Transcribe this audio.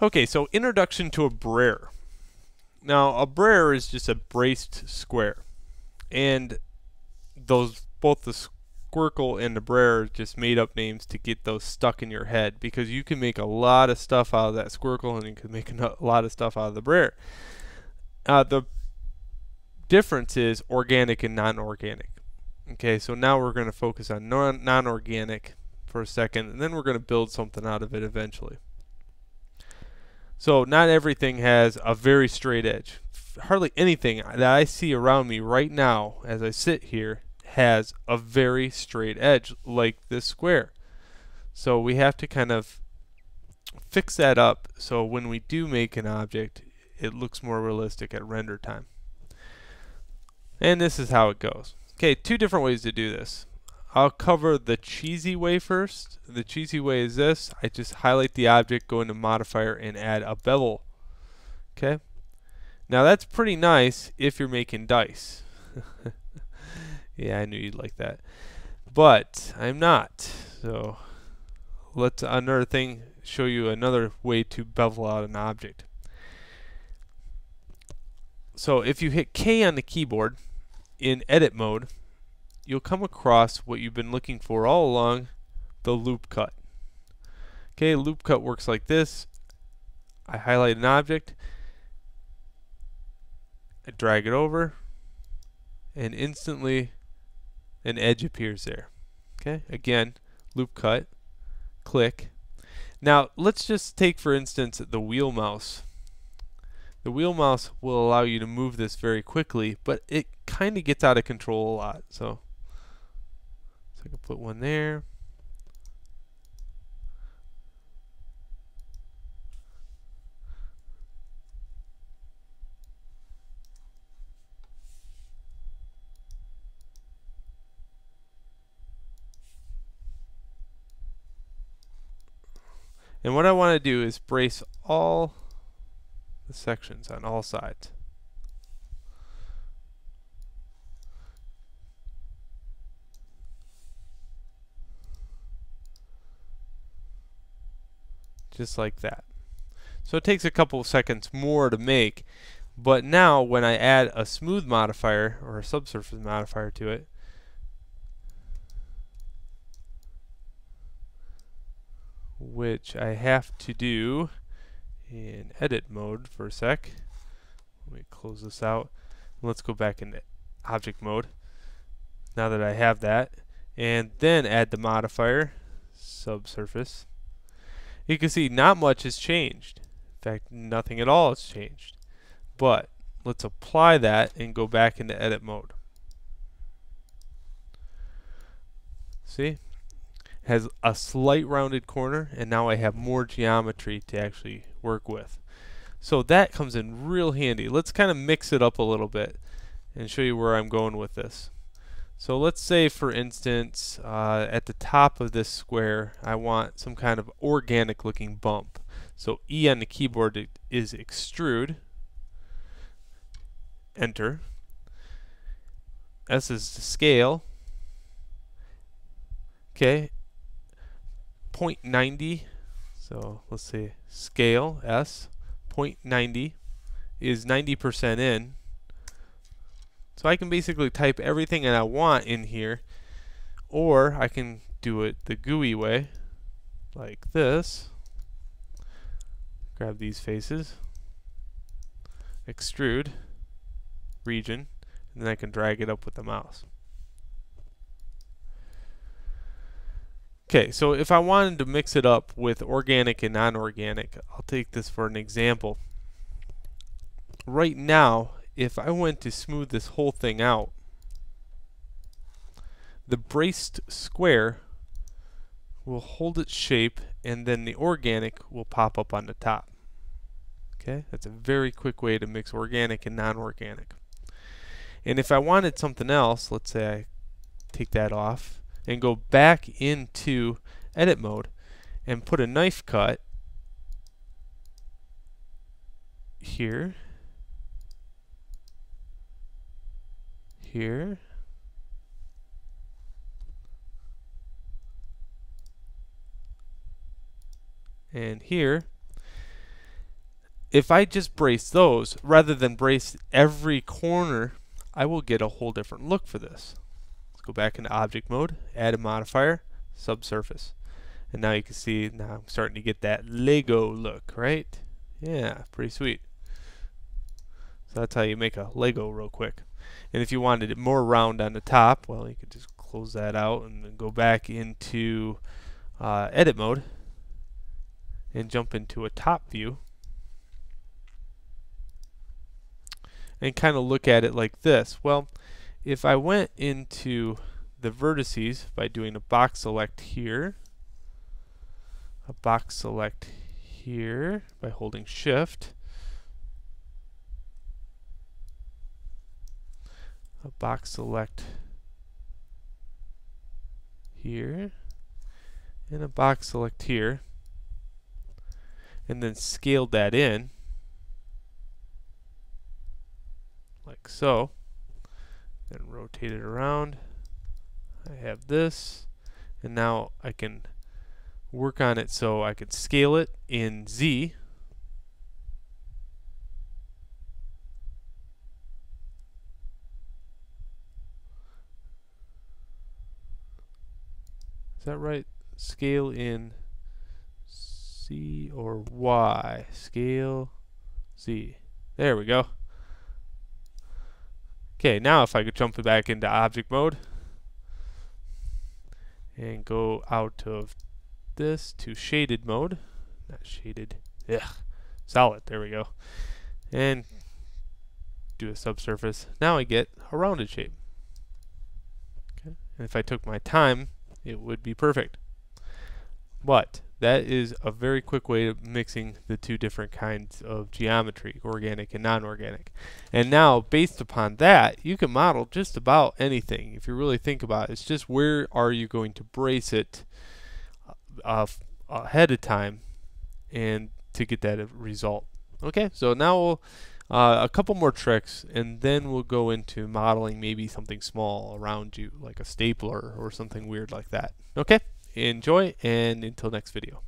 Okay, so introduction to a buare. Now, a buare is just a braced square, and both the squircle and the buare are just made up names to get those stuck in your head, because you can make a lot of stuff out of that squircle and you can make a lot of stuff out of the buare. The difference is organic and non-organic. Okay, so now we're going to focus on non-organic for a second, and then we're going to build something out of it eventually. So not everything has a very straight edge. Hardly anything that I see around me right now as I sit here has a very straight edge like this square. So we have to kind of fix that up so when we do make an object, it looks more realistic at render time. And this is how it goes. Okay, two different ways to do this. I'll cover the cheesy way first. The cheesy way is this. I just highlight the object, go into Modifier, and add a bevel. Okay? Now that's pretty nice if you're making dice. Yeah, I knew you'd like that. But I'm not. So let's show you another way to bevel out an object. So if you hit K on the keyboard in edit mode, you'll come across what you've been looking for all along, the loop cut. Okay, loop cut works like this. I highlight an object, I drag it over, and instantly an edge appears there. Okay, again, loop cut, click. Now let's just take for instance the wheel mouse. The wheel mouse will allow you to move this very quickly, but it kind of gets out of control a lot. So I can put one there. And what I want to do is brace all the sections on all sides. Just like that. So it takes a couple of seconds more to make, but now when I add a smooth modifier or a subsurface modifier to it, which I have to do in edit mode for a sec. Let me close this out. Let's go back into object mode now that I have that, and then add the modifier subsurface. You can see not much has changed. In fact, nothing at all has changed. But let's apply that and go back into edit mode. See? It has a slight rounded corner, and now I have more geometry to actually work with. So that comes in real handy. Let's kind of mix it up a little bit and show you where I'm going with this. So let's say, for instance, at the top of this square, I want some kind of organic looking bump. So E on the keyboard is extrude. Enter. S is the scale. Okay. 0.90. So let's say scale S. 0.90 is 90% in. So I can basically type everything that I want in here, or I can do it the GUI way, like this. Grab these faces, extrude, region, and then I can drag it up with the mouse. Okay, so if I wanted to mix it up with organic and non-organic, I'll take this for an example. Right now, if I went to smooth this whole thing out, the braced square will hold its shape, and then the organic will pop up on the top. Okay, that's a very quick way to mix organic and non-organic. And if I wanted something else, let's say I take that off and go back into edit mode and put a knife cut here, here, and here, if I just brace those rather than brace every corner, I will get a whole different look for this. Let's go back into object mode, add a modifier, subsurface. And now you can see, now I'm starting to get that Lego look, right? Yeah, pretty sweet. So that's how you make a Lego real quick. And if you wanted it more round on the top, well, you could just close that out and then go back into edit mode and jump into a top view and kind of look at it like this. Well, if I went into the vertices by doing a box select here, a box select here by holding shift, a box select here, and a box select here, and then scaled that in like so, then rotate it around. I have this, and now I can work on it so I can scale it in Z. Is that right? Scale in C or Y? Scale Z. There we go. Okay, now if I could jump back into object mode and go out of this to shaded mode, not shaded, solid, there we go, and do a subsurface. Now I get a rounded shape. Okay. And if I took my time, it would be perfect. But that is a very quick way of mixing the two different kinds of geometry, organic and non-organic. And now, based upon that, you can model just about anything. If you really think about it, it's just where are you going to brace it ahead of time and to get that result. Okay, so now we'll a couple more tricks, and then we'll go into modeling maybe something small around you, like a stapler or something weird like that. Okay, enjoy, and until next video.